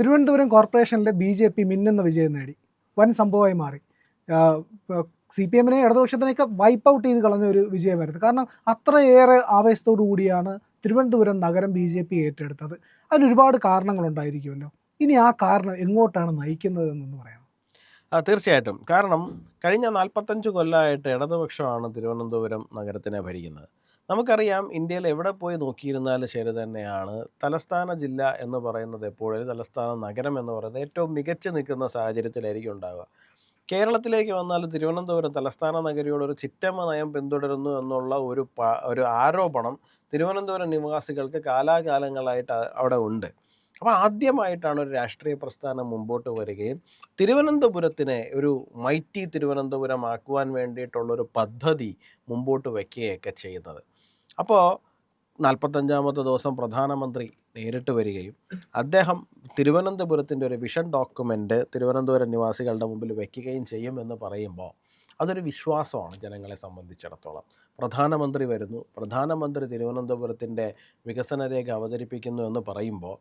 തിരുവനന്തപുരം കോർപ്പറേഷനിലെ ബി.ജെ.പി. മിന്നുന്ന വിജയം നേടി. വൻ സംഭവമായി മാറി. CPM-നെ ഇടതുപക്ഷത്തിനെയൊക്കെ വൈപ്പ് ഔട്ട് ചെയ്ത് കളഞ്ഞ ഒരു വിജയമായിരുന്നു. കാരണം അത്രയേറെ ആവേശത്തോടു കൂടിയാണ് തിരുവനന്തപുരം നഗരം ബി.ജെ.പി. ഏറ്റെടുത്തത്. അതിനൊരുപാട് കാരണങ്ങളുണ്ടായിരിക്കുമല്ലോ. ഇനി ആ കാരണം എങ്ങോട്ടാണ് നയിക്കുന്നതെന്നൊന്ന് പറയാമോ? തീർച്ചയായിട്ടും. കാരണം കഴിഞ്ഞ 45 കൊല്ലമായിട്ട് ഇടതുപക്ഷമാണ് തിരുവനന്തപുരം നഗരത്തിനെ ഭരിക്കുന്നത്. നമുക്കറിയാം, ഇന്ത്യയിൽ എവിടെ പോയി നോക്കിയിരുന്നാലും ശരി തന്നെയാണ്, തലസ്ഥാന ജില്ല എന്ന് പറയുന്നത് എപ്പോഴും, തലസ്ഥാന നഗരം എന്ന് പറയുന്നത് ഏറ്റവും മികച്ചു നിൽക്കുന്ന സാഹചര്യത്തിലായിരിക്കും ഉണ്ടാവുക. കേരളത്തിലേക്ക് വന്നാൽ തിരുവനന്തപുരം തലസ്ഥാന നഗരിയോട് ഒരു ചിറ്റമ്മ നയം പിന്തുടരുന്നു എന്നുള്ള ഒരു ആരോപണം തിരുവനന്തപുരം നിവാസികൾക്ക് കാലാകാലങ്ങളായിട്ട് അവിടെ ഉണ്ട്. അപ്പോൾ ആദ്യമായിട്ടാണ് ഒരു രാഷ്ട്രീയ പ്രസ്ഥാനം മുമ്പോട്ട് വരികയും തിരുവനന്തപുരത്തിനെ ഒരു മൈറ്റി തിരുവനന്തപുരം ആക്കുവാൻ വേണ്ടിയിട്ടുള്ളൊരു പദ്ധതി മുമ്പോട്ട് വയ്ക്കുകയൊക്കെ ചെയ്യുന്നത്. അപ്പോൾ 45-ാമത്തെ ദിവസം പ്രധാനമന്ത്രി നേരിട്ട് വരികയും അദ്ദേഹം തിരുവനന്തപുരത്തിൻ്റെ ഒരു വിഷൻ ഡോക്യുമെൻ്റ് തിരുവനന്തപുരം നിവാസികളുടെ മുമ്പിൽ വയ്ക്കുകയും ചെയ്യുമെന്ന് പറയുമ്പോൾ അതൊരു വിശ്വാസമാണ് ജനങ്ങളെ സംബന്ധിച്ചിടത്തോളം. പ്രധാനമന്ത്രി വരുന്നു, പ്രധാനമന്ത്രി തിരുവനന്തപുരത്തിൻ്റെ വികസന രേഖ അവതരിപ്പിക്കുന്നു എന്ന് പറയുമ്പോൾ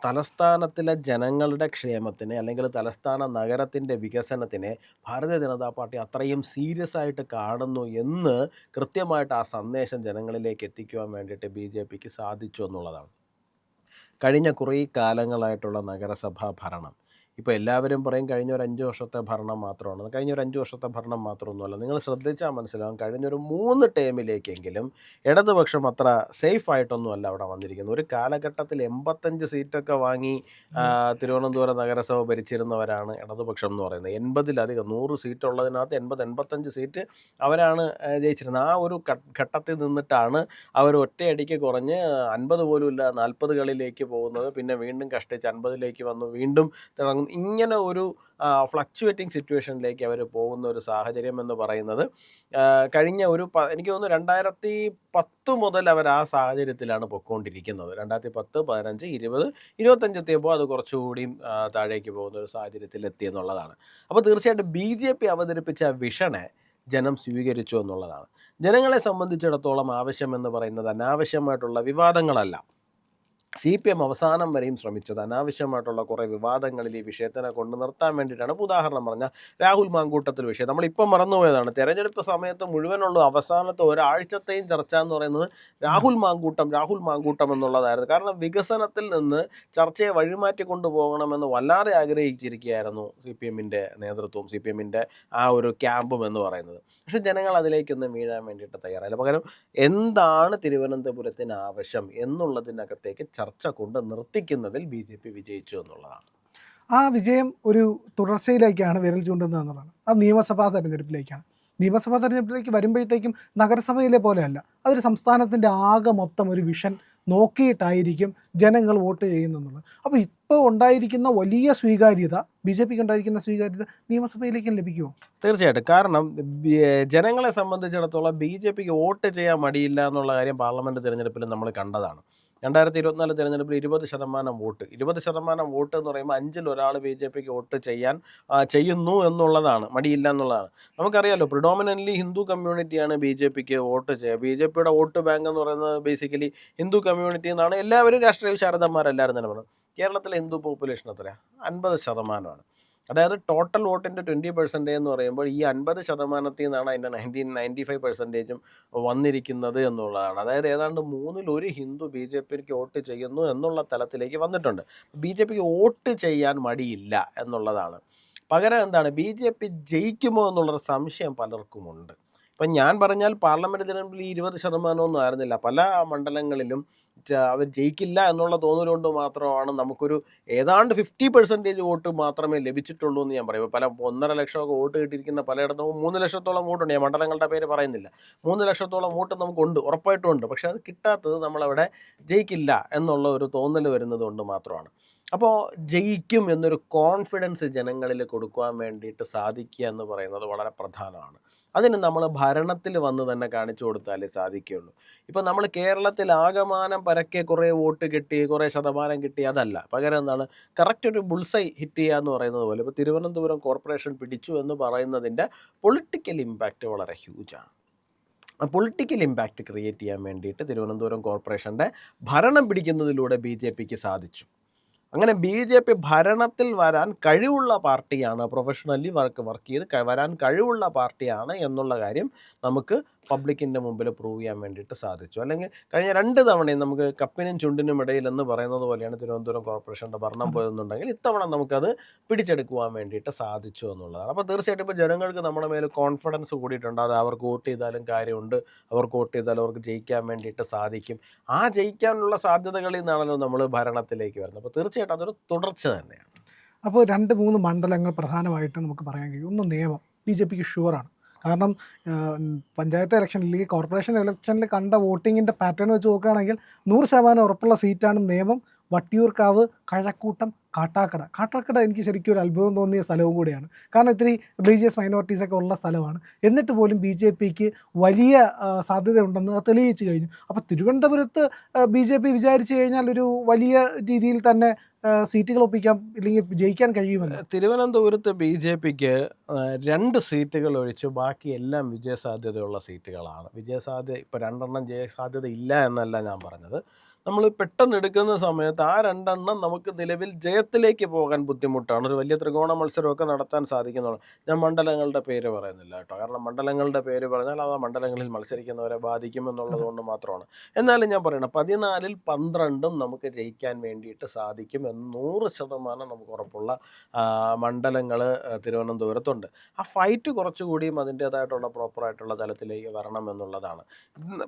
തലസ്ഥാനത്തിലെ ജനങ്ങളുടെ ക്ഷേമത്തിന്, അല്ലെങ്കിൽ തലസ്ഥാന നഗരത്തിൻ്റെ വികസനത്തിനെ ഭാരതീയ ജനതാ പാർട്ടി അത്രയും സീരിയസ് ആയിട്ട് കാണുന്നു എന്ന് കൃത്യമായിട്ട് ആ സന്ദേശം ജനങ്ങളിലേക്ക് എത്തിക്കുവാൻ വേണ്ടിയിട്ട് BJPക്ക് സാധിച്ചു എന്നുള്ളതാണ്. കഴിഞ്ഞ കുറേ കാലങ്ങളായിട്ടുള്ള നഗരസഭാ ഭരണം, ഇപ്പോൾ എല്ലാവരും പറയും കഴിഞ്ഞ ഒരു 5 വർഷത്തെ ഭരണം മാത്രമാണ്. കഴിഞ്ഞ ഒരു 5 വർഷത്തെ ഭരണം മാത്രമൊന്നുമല്ല. നിങ്ങൾ ശ്രദ്ധിച്ചാൽ മനസ്സിലാവും, കഴിഞ്ഞൊരു 3 ടേമിലേക്കെങ്കിലും ഇടതുപക്ഷം അത്ര സേഫ് ആയിട്ടൊന്നുമല്ല അവിടെ വന്നിരിക്കുന്നത്. ഒരു കാലഘട്ടത്തിൽ 85 സീറ്റൊക്കെ വാങ്ങി തിരുവനന്തപുരം നഗരസഭ ഭരിച്ചിരുന്നവരാണ് ഇടതുപക്ഷം എന്ന് പറയുന്നത്. 80-ലധികം 100 സീറ്റ് ഉള്ളതിനകത്ത് 80-85 സീറ്റ് അവരാണ് ജയിച്ചിരുന്നത്. ആ ഒരു ഘട്ടത്തിൽ നിന്നിട്ടാണ് അവർ ഒറ്റയടിക്ക് കുറഞ്ഞ് 50 പോലും ഇല്ല 40കളിലേക്ക് പോകുന്നത്. പിന്നെ വീണ്ടും കഷ്ടിച്ച് 50ലേക്ക് വന്നു, വീണ്ടും തുടങ്ങുന്നു. ഇങ്ങനെ ഒരു ഫ്ലക്ച്വേറ്റിംഗ് സിറ്റുവേഷനിലേക്ക് അവർ പോകുന്ന ഒരു സാഹചര്യം എന്ന് പറയുന്നത് കഴിഞ്ഞ എനിക്ക് തോന്നുന്നു 2010 മുതൽ അവർ ആ സാഹചര്യത്തിലാണ് പൊയ്ക്കൊണ്ടിരിക്കുന്നത്. 2010, 15, 20, 25 എത്തിയപ്പോൾ അത് കുറച്ചുകൂടിയും താഴേക്ക് പോകുന്ന ഒരു സാഹചര്യത്തിൽ എത്തി എന്നുള്ളതാണ്. അപ്പോൾ തീർച്ചയായിട്ടും BJP അവതരിപ്പിച്ച വിഷനെ ജനം സ്വീകരിച്ചു എന്നുള്ളതാണ്. ജനങ്ങളെ സംബന്ധിച്ചിടത്തോളം ആവശ്യം എന്ന് പറയുന്നത് അനാവശ്യമായിട്ടുള്ള വിവാദങ്ങളല്ല. CPM അവസാനം വരെയും ശ്രമിച്ചത് അനാവശ്യമായിട്ടുള്ള കുറേ വിവാദങ്ങളിൽ ഈ വിഷയത്തിനെ കൊണ്ട് നിർത്താൻ വേണ്ടിയിട്ടാണ്. ഇപ്പോൾ ഉദാഹരണം പറഞ്ഞാൽ രാഹുൽ മാങ്കൂട്ടത്തിൽ വിഷയം നമ്മളിപ്പം മറന്നുപോയതാണ്. തെരഞ്ഞെടുപ്പ് സമയത്ത് മുഴുവനുള്ള അവസാനത്തെ ഒരാഴ്ചത്തെയും ചർച്ച എന്ന് പറയുന്നത് രാഹുൽ മാങ്കൂട്ടം എന്നുള്ളതായിരുന്നു. കാരണം വികസനത്തിൽ നിന്ന് ചർച്ചയെ വഴിമാറ്റി കൊണ്ടുപോകണമെന്ന് വല്ലാതെ ആഗ്രഹിച്ചിരിക്കുകയായിരുന്നു CPM-ൻ്റെ നേതൃത്വവും CPM-ൻ്റെ ആ ഒരു ക്യാമ്പും എന്ന് പറയുന്നത്. പക്ഷേ ജനങ്ങൾ അതിലേക്കൊന്നും വീഴാൻ വേണ്ടിയിട്ട് തയ്യാറായില്ല. പകരം എന്താണ് തിരുവനന്തപുരത്തിന് ആവശ്യം എന്നുള്ളതിനകത്തേക്ക് ചർച്ച കൊണ്ട് നിർത്തിക്കുന്നതിൽ BJP വിജയിച്ചു എന്നുള്ളതാണ്. ആ വിജയം ഒരു തുടർച്ചയിലേക്കാണ് വിരൽ ചൂണ്ടുന്നത് എന്നുള്ളതാണ്. അത് നിയമസഭാ തെരഞ്ഞെടുപ്പിലേക്കാണ്. നിയമസഭാ തെരഞ്ഞെടുപ്പിലേക്ക് വരുമ്പോഴത്തേക്കും നഗരസഭയിലെ പോലെയല്ല, അതൊരു സംസ്ഥാനത്തിൻ്റെ ആകെ മൊത്തം ഒരു വിഷൻ നോക്കിയിട്ടായിരിക്കും ജനങ്ങൾ വോട്ട് ചെയ്യുന്നത്. അപ്പോൾ ഇപ്പോൾ ഉണ്ടായിരിക്കുന്ന വലിയ സ്വീകാര്യത, BJPക്ക് ഉണ്ടായിരിക്കുന്ന സ്വീകാര്യത നിയമസഭയിലേക്കും ലഭിക്കുമോ? തീർച്ചയായിട്ടും. കാരണം ജനങ്ങളെ സംബന്ധിച്ചിടത്തോളം BJPക്ക് വോട്ട് ചെയ്യാൻ മടിയില്ല എന്നുള്ള കാര്യം പാർലമെൻറ്റ് തിരഞ്ഞെടുപ്പിൽ നമ്മൾ കണ്ടതാണ്. 2024 തിരഞ്ഞെടുപ്പിൽ 20% വോട്ട് 20% വോട്ട് എന്ന് പറയുമ്പോൾ 5-ൽ ഒരാൾ BJPക്ക് വോട്ട് ചെയ്യുന്നു എന്നുള്ളതാണ്, മടിയില്ല എന്നുള്ളതാണ്. നമുക്കറിയാലോ, പ്രിഡോമിനൻ്റ്ലി ഹിന്ദു കമ്മ്യൂണിറ്റിയാണ് BJPക്ക് വോട്ട് ചെയ്യുക. BJPയുടെ വോട്ട് ബാങ്ക് എന്ന് പറയുന്നത് ബേസിക്കലി ഹിന്ദു കമ്മ്യൂണിറ്റി എന്നാണ് എല്ലാവരും രാഷ്ട്രീയ വിശാരദന്മാരെല്ലാവരും തന്നെ പറയുന്നത്. കേരളത്തിലെ ഹിന്ദു പോപ്പുലേഷൻ എത്രയാണ്? 50%. അതായത് ടോട്ടൽ വോട്ടിൻ്റെ 20% എന്ന് പറയുമ്പോൾ ഈ 50%-ൽ നിന്നാണ് അതിൻ്റെ 95% വന്നിരിക്കുന്നത് എന്നുള്ളതാണ്. അതായത് ഏതാണ്ട് 1/3 ഹിന്ദു BJPക്ക് വോട്ട് ചെയ്യുന്നു എന്നുള്ള തലത്തിലേക്ക് വന്നിട്ടുണ്ട്. BJPക്ക് വോട്ട് ചെയ്യാൻ മടിയില്ല എന്നുള്ളതാണ്. പകരം എന്താണ്, BJP ജയിക്കുമോ എന്നുള്ളൊരു സംശയം പലർക്കുമുണ്ട്. ഇപ്പം ഞാൻ പറഞ്ഞാൽ പാർലമെൻറ്റ് തിരഞ്ഞെടുപ്പിൽ 20% ആയിരുന്നില്ല. പല മണ്ഡലങ്ങളിലും അവർ ജയിക്കില്ല എന്നുള്ള തോന്നലുകൊണ്ട് മാത്രമാണ് നമുക്കൊരു ഏതാണ്ട് 50% വോട്ട് മാത്രമേ ലഭിച്ചിട്ടുള്ളൂ എന്ന് ഞാൻ പറയും. 1.5 ലക്ഷമൊക്കെ വോട്ട് കിട്ടിയിരിക്കുന്ന പലയിടത്തും 3 ലക്ഷത്തോളം വോട്ടുണ്ട്. ഞാൻ മണ്ഡലങ്ങളുടെ പേര് പറയുന്നില്ല. 3 ലക്ഷത്തോളം വോട്ട് നമുക്കുണ്ട്, ഉറപ്പായിട്ടും ഉണ്ട്. പക്ഷേ അത് കിട്ടാത്തത് നമ്മളവിടെ ജയിക്കില്ല എന്നുള്ള ഒരു തോന്നൽ വരുന്നത് കൊണ്ട് മാത്രമാണ്. അപ്പോൾ ജയിക്കും എന്നൊരു കോൺഫിഡൻസ് ജനങ്ങളിൽ കൊടുക്കുവാൻ വേണ്ടിയിട്ട് സാധിക്കുക എന്ന് പറയുന്നത് വളരെ പ്രധാനമാണ്. അതിന് നമ്മൾ ഭരണത്തിൽ വന്ന് തന്നെ കാണിച്ചു കൊടുത്താലേ സാധിക്കുകയുള്ളൂ. ഇപ്പം നമ്മൾ കേരളത്തിൽ ആകമാനം പരക്കെ കുറേ വോട്ട് കിട്ടി, കുറേ ശതമാനം കിട്ടി, അതല്ല. പകരം എന്താണ്, കറക്റ്റ് ഒരു ബുൾസൈ ഹിറ്റ് ചെയ്യുക എന്ന് പറയുന്നത് പോലെ ഇപ്പോൾ തിരുവനന്തപുരം കോർപ്പറേഷൻ പിടിച്ചു എന്ന് പറയുന്നതിൻ്റെ പൊളിറ്റിക്കൽ ഇമ്പാക്റ്റ് വളരെ ഹ്യൂജാണ്. പൊളിറ്റിക്കൽ ഇമ്പാക്റ്റ് ക്രിയേറ്റ് ചെയ്യാൻ വേണ്ടിയിട്ട് തിരുവനന്തപുരം കോർപ്പറേഷൻ്റെ ഭരണം പിടിക്കുന്നതിലൂടെ BJPക്ക് സാധിച്ചു. അങ്ങനെ BJP ഭരണത്തിൽ വരാൻ കഴിവുള്ള പാർട്ടിയാണ്, പ്രൊഫഷണലി വർക്ക് ചെയ്ത് വരാൻ കഴിവുള്ള പാർട്ടിയാണ് എന്നുള്ള കാര്യം നമുക്ക് പബ്ലിക്കിൻ്റെ മുമ്പിൽ പ്രൂവ് ചെയ്യാൻ വേണ്ടിയിട്ട് സാധിച്ചു. അല്ലെങ്കിൽ കഴിഞ്ഞ 2 തവണയും നമുക്ക് കപ്പിനും ചുണ്ടിനും ഇടയിൽ എന്ന് പറയുന്നത് പോലെയാണ് തിരുവനന്തപുരം കോർപ്പറേഷൻ്റെ ഭരണം പോയെന്നുണ്ടെങ്കിൽ ഇത്തവണ നമുക്കത് പിടിച്ചെടുക്കുവാൻ വേണ്ടിയിട്ട് സാധിച്ചു എന്നുള്ളതാണ്. അപ്പോൾ തീർച്ചയായിട്ടും ഇപ്പോൾ ജനങ്ങൾക്ക് നമ്മുടെ മേൽ കോൺഫിഡൻസ് കൂടിയിട്ടുണ്ട്. അത് അവർക്ക് വോട്ട് ചെയ്താലും കാര്യമുണ്ട്, അവർക്ക് വോട്ട് ചെയ്താലും അവർക്ക് ജയിക്കാൻ വേണ്ടിയിട്ട് സാധിക്കും. ആ ജയിക്കാനുള്ള സാധ്യതകളിൽ നിന്നാണല്ലോ നമ്മൾ ഭരണത്തിലേക്ക് വരുന്നത്. അപ്പോൾ തീർച്ചയായിട്ടും അതൊരു തുടർച്ച തന്നെയാണ്. അപ്പോൾ 2-3 മണ്ഡലങ്ങൾ പ്രധാനമായിട്ട് നമുക്ക് പറയാൻ കഴിയും. ഒന്ന് നിയമം BJPക്ക് ഷുവറാണ്. കാരണം പഞ്ചായത്ത് ഇലക്ഷനിൽ ഈ കോർപ്പറേഷൻ ഇലക്ഷനിൽ കണ്ട വോട്ടിങ്ങിൻ്റെ പാറ്റേൺ വെച്ച് നോക്കുകയാണെങ്കിൽ 100% ഉറപ്പുള്ള സീറ്റാണ് നേമം, വട്ടിയൂർക്കാവ്, കഴക്കൂട്ടം, കാട്ടാക്കട എനിക്ക് ശരിക്കും ഒരു അത്ഭുതം തോന്നിയ സ്ഥലവും കൂടിയാണ്. കാരണം ഇത്തിരി റിലീജിയസ് മൈനോറിറ്റീസൊക്കെ ഉള്ള സ്ഥലമാണ്. എന്നിട്ട് പോലും BJPക്ക് വലിയ സാധ്യതയുണ്ടെന്ന് അത് തെളിയിച്ചു കഴിഞ്ഞു. അപ്പോൾ തിരുവനന്തപുരത്ത് BJP വിചാരിച്ചു കഴിഞ്ഞാൽ ഒരു വലിയ രീതിയിൽ തന്നെ സീറ്റുകൾ ഒപ്പിക്കാം, ഇല്ലെങ്കിൽ ജയിക്കാൻ കഴിയുമല്ലോ. തിരുവനന്തപുരത്ത് BJPക്ക് 2 സീറ്റുകൾ ഒഴിച്ച് ബാക്കി എല്ലാം വിജയസാധ്യതയുള്ള സീറ്റുകളാണ്. ഇപ്പോൾ 2 ജയസാധ്യത ഇല്ല എന്നല്ല ഞാൻ പറഞ്ഞത്. നമ്മൾ പെട്ടെന്ന് എടുക്കുന്ന സമയത്ത് ആ 2 നമുക്ക് നിലവിൽ ജയത്തിലേക്ക് പോകാൻ ബുദ്ധിമുട്ടാണ്. ഒരു വലിയ ത്രികോണ മത്സരമൊക്കെ നടത്താൻ സാധിക്കുന്നുള്ളൂ. ഞാൻ മണ്ഡലങ്ങളുടെ പേര് പറയുന്നില്ല കേട്ടോ, കാരണം മണ്ഡലങ്ങളുടെ പേര് പറഞ്ഞാൽ അത് ആ മണ്ഡലങ്ങളിൽ മത്സരിക്കുന്നവരെ ബാധിക്കുമെന്നുള്ളത് കൊണ്ട് മാത്രമാണ്. എന്നാലും ഞാൻ പറയണം 14-ൽ 12 നമുക്ക് ജയിക്കാൻ വേണ്ടിയിട്ട് സാധിക്കും എന്ന് 100% നമുക്ക് ഉറപ്പുള്ള മണ്ഡലങ്ങൾ തിരുവനന്തപുരത്തുണ്ട്. ആ ഫൈറ്റ് കുറച്ചുകൂടിയും അതിൻ്റേതായിട്ടുള്ള പ്രോപ്പറായിട്ടുള്ള തലത്തിലേക്ക് വരണം എന്നുള്ളതാണ്.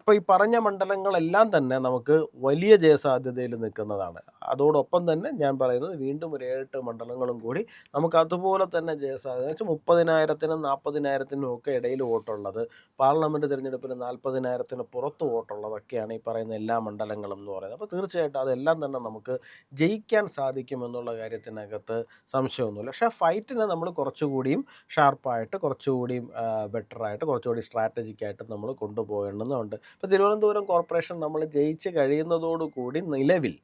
ഇപ്പോൾ ഈ പറഞ്ഞ മണ്ഡലങ്ങളെല്ലാം തന്നെ നമുക്ക് വലിയ ജയസാധ്യതയിൽ നിൽക്കുന്നതാണ്. അതോടൊപ്പം തന്നെ ഞാൻ പറയുന്നത് വീണ്ടും ഒരു 7-8 മണ്ഡലങ്ങളും കൂടി നമുക്ക് അതുപോലെ തന്നെ ജയസാധ്യത വെച്ചാൽ 30,000-നും 40,000-നും ഒക്കെ ഇടയിൽ വോട്ടുള്ളത്, പാർലമെൻറ്റ് തിരഞ്ഞെടുപ്പിന് 40,000-ന് പുറത്ത് വോട്ടുള്ളതൊക്കെയാണ് ഈ പറയുന്ന എല്ലാ മണ്ഡലങ്ങളും എന്ന് പറയുന്നത്. അപ്പോൾ തീർച്ചയായിട്ടും അതെല്ലാം തന്നെ നമുക്ക് ജയിക്കാൻ സാധിക്കുമെന്നുള്ള കാര്യത്തിനകത്ത് സംശയമൊന്നുമില്ല. പക്ഷേ ഫൈറ്റിനെ നമ്മൾ കുറച്ചുകൂടിയും ഷാർപ്പായിട്ട്, കുറച്ചുകൂടിയും ബെറ്ററായിട്ട്, കുറച്ചുകൂടി സ്ട്രാറ്റജിക്കായിട്ട് നമ്മൾ കൊണ്ടുപോകേണ്ടതുണ്ട്. ഇപ്പോൾ തിരുവനന്തപുരം കോർപ്പറേഷൻ നമ്മൾ ജയിച്ച് കഴിയുന്നതോടുകൂടി നിലവിൽ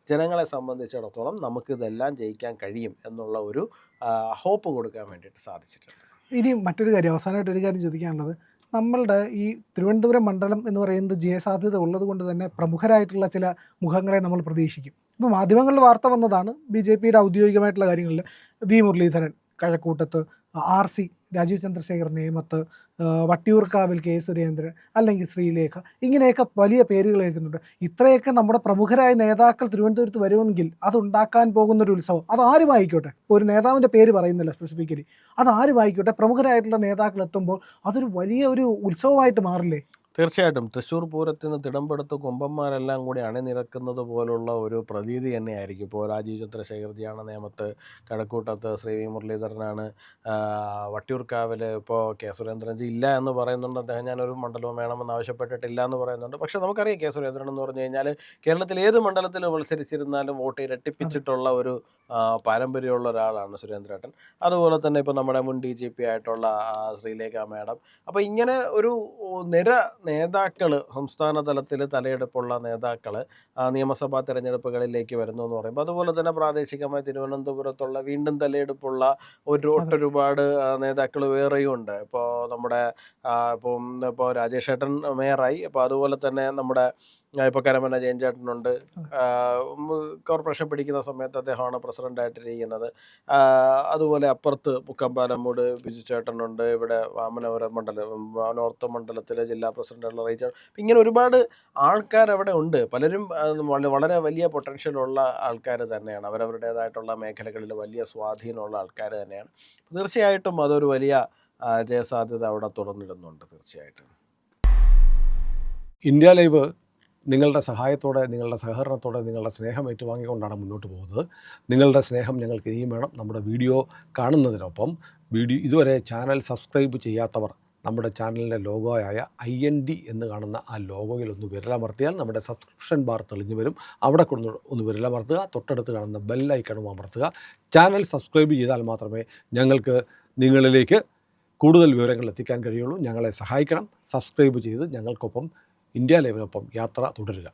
ജനങ്ങളെ സംബന്ധിച്ചിടത്തോളം നമുക്കിതെല്ലാം ജയിക്കാൻ കഴിയും എന്നുള്ള ഒരു ഹോപ്പ് കൊടുക്കാൻ വേണ്ടിയിട്ട് സാധിച്ചിട്ടുണ്ട്. ഇനി മറ്റൊരു കാര്യം, അവസാനമായിട്ട് ഒരു കാര്യം ചോദിക്കാനുള്ളത്, നമ്മളുടെ ഈ തിരുവനന്തപുരം മണ്ഡലം എന്ന് പറയുന്നത് ജയസാധ്യത ഉള്ളത് കൊണ്ട് തന്നെ പ്രമുഖരായിട്ടുള്ള ചില മുഖങ്ങളെ നമ്മൾ പ്രതീക്ഷിക്കും. ഇപ്പോൾ മാധ്യമങ്ങളിൽ വാർത്ത വന്നതാണ് BJPയുടെ ഔദ്യോഗികമായിട്ടുള്ള കാര്യങ്ങളിൽ V മുരളീധരൻ കഴക്കൂട്ടത്ത്, RC രാജീവ് ചന്ദ്രശേഖർ നേമത്ത്, വട്ടിയൂർക്കാവിൽ K സുരേന്ദ്രൻ, അല്ലെങ്കിൽ ശ്രീലേഖ, ഇങ്ങനെയൊക്കെ വലിയ പേരുകൾ കേൾക്കുന്നുണ്ട്. ഇത്രയൊക്കെ നമ്മുടെ പ്രമുഖരായ നേതാക്കൾ തിരുവനന്തപുരത്ത് വരുമെങ്കിൽ അതുണ്ടാക്കാൻ പോകുന്നൊരു ഉത്സവം, അതാരും ആയിക്കോട്ടെ, ഒരു നേതാവിൻ്റെ പേര് പറയുന്നില്ല സ്പെസിഫിക്കലി, അതാരും ആയിക്കോട്ടെ, പ്രമുഖരായിട്ടുള്ള നേതാക്കൾ എത്തുമ്പോൾ അതൊരു വലിയ ഒരു ഉത്സവമായിട്ട് മാറില്ലേ? തീർച്ചയായിട്ടും തൃശ്ശൂർ പൂരത്തിന് തിടമ്പെടുത്ത് കൊമ്പന്മാരെല്ലാം കൂടി അണിനിരക്കുന്നത് പോലുള്ള ഒരു പ്രതീതി തന്നെയായിരിക്കും. ഇപ്പോൾ രാജീവ് ചന്ദ്രശേഖർജിയാണ് നേമത്ത്, കഴക്കൂട്ടത്ത് ശ്രീ V മുരളീധരനാണ്, വട്ടിയൂർക്കാവിൽ ഇപ്പോൾ K സുരേന്ദ്രൻജി ഇല്ല എന്ന് പറയുന്നുണ്ട്. അദ്ദേഹം ഞാനൊരു മണ്ഡലവും വേണമെന്ന് ആവശ്യപ്പെട്ടിട്ടില്ല എന്ന് പറയുന്നുണ്ട്. പക്ഷേ നമുക്കറിയാം K സുരേന്ദ്രൻ എന്ന് പറഞ്ഞു കഴിഞ്ഞാൽ കേരളത്തിൽ ഏത് മണ്ഡലത്തിൽ മത്സരിച്ചിരുന്നാലും വോട്ട് ഇരട്ടിപ്പിച്ചിട്ടുള്ള ഒരു പാരമ്പര്യമുള്ള ഒരാളാണ് സുരേന്ദ്രേട്ടൻ. അതുപോലെ തന്നെ ഇപ്പോൾ നമ്മുടെ മുൻ DGP ആയിട്ടുള്ള ശ്രീലേഖ മാഡം. അപ്പോൾ ഇങ്ങനെ ഒരു നിര നേതാക്കൾ, സംസ്ഥാന തലത്തിൽ തലയെടുപ്പുള്ള നേതാക്കൾ നിയമസഭാ തെരഞ്ഞെടുപ്പുകളിലേക്ക് വരുന്നു എന്ന് പറയുമ്പോൾ, അതുപോലെ തന്നെ പ്രാദേശികമായി തിരുവനന്തപുരത്തുള്ള വീണ്ടും തലയെടുപ്പുള്ള ഒരുപാട് നേതാക്കൾ വേറെയും ഉണ്ട്. ഇപ്പോൾ നമ്മുടെ ഇപ്പോൾ രാജേഷ് ഏട്ടൻ മേയറായി. അപ്പോൾ അതുപോലെ തന്നെ നമ്മുടെ ഇപ്പോൾ കരമന ജയൻ ചേട്ടനുണ്ട്. കോർപ്പറേഷൻ പിടിക്കുന്ന സമയത്ത് അദ്ദേഹമാണ് പ്രസിഡൻ്റായിട്ടിരിക്കുന്നത്. അതുപോലെ അപ്പുറത്ത് മുക്കമ്പാലമ്മൂട് ബിജു ചേട്ടനുണ്ട്. ഇവിടെ വാമനപുരം നോർത്ത് മണ്ഡലത്തിലെ ജില്ലാ പ്രസിഡൻ്റുള്ള റീച്ചാണ്. ഇങ്ങനെ ഒരുപാട് ആൾക്കാർ അവിടെ ഉണ്ട്. പലരും വളരെ വലിയ പൊട്ടൻഷ്യലുള്ള ആൾക്കാർ തന്നെയാണ്. അവരവരുടേതായിട്ടുള്ള മേഖലകളിൽ വലിയ സ്വാധീനമുള്ള ആൾക്കാർ തന്നെയാണ്. തീർച്ചയായിട്ടും അതൊരു വലിയ ജയസാധ്യത അവിടെ തുറന്നിടുന്നുണ്ട്. തീർച്ചയായിട്ടും ഇന്ത്യ ലൈവ് നിങ്ങളുടെ സഹായത്തോടെ, നിങ്ങളുടെ സഹകരണത്തോടെ, നിങ്ങളുടെ സ്നേഹം ഏറ്റുവാങ്ങിക്കൊണ്ടാണ് മുന്നോട്ട് പോകുന്നത്. നിങ്ങളുടെ സ്നേഹം ഞങ്ങൾക്ക് ഇനിയും വേണം. നമ്മുടെ വീഡിയോ കാണുന്നതിനൊപ്പം ഇതുവരെ ചാനൽ സബ്സ്ക്രൈബ് ചെയ്യാത്തവർ നമ്മുടെ ചാനലിൻ്റെ ലോഗോയായ IND എന്ന് കാണുന്ന ആ ലോഗോയിൽ ഒന്ന് വിരലമർത്തിയാൽ നമ്മുടെ സബ്സ്ക്രിപ്ഷൻ ബാർ തെളിഞ്ഞു വരും. അവിടെ ഒന്ന് വിരലമർത്തുക. തൊട്ടടുത്ത് കാണുന്ന ബെല്ലൈക്കണും അമർത്തുക. ചാനൽ സബ്സ്ക്രൈബ് ചെയ്താൽ മാത്രമേ ഞങ്ങൾക്ക് നിങ്ങളിലേക്ക് കൂടുതൽ വിവരങ്ങൾ എത്തിക്കാൻ കഴിയുള്ളൂ. ഞങ്ങളെ സഹായിക്കണം. സബ്സ്ക്രൈബ് ചെയ്ത് ഞങ്ങൾക്കൊപ്പം, ഇന്ത്യ ലൈവിനൊപ്പം യാത്ര തുടരുക.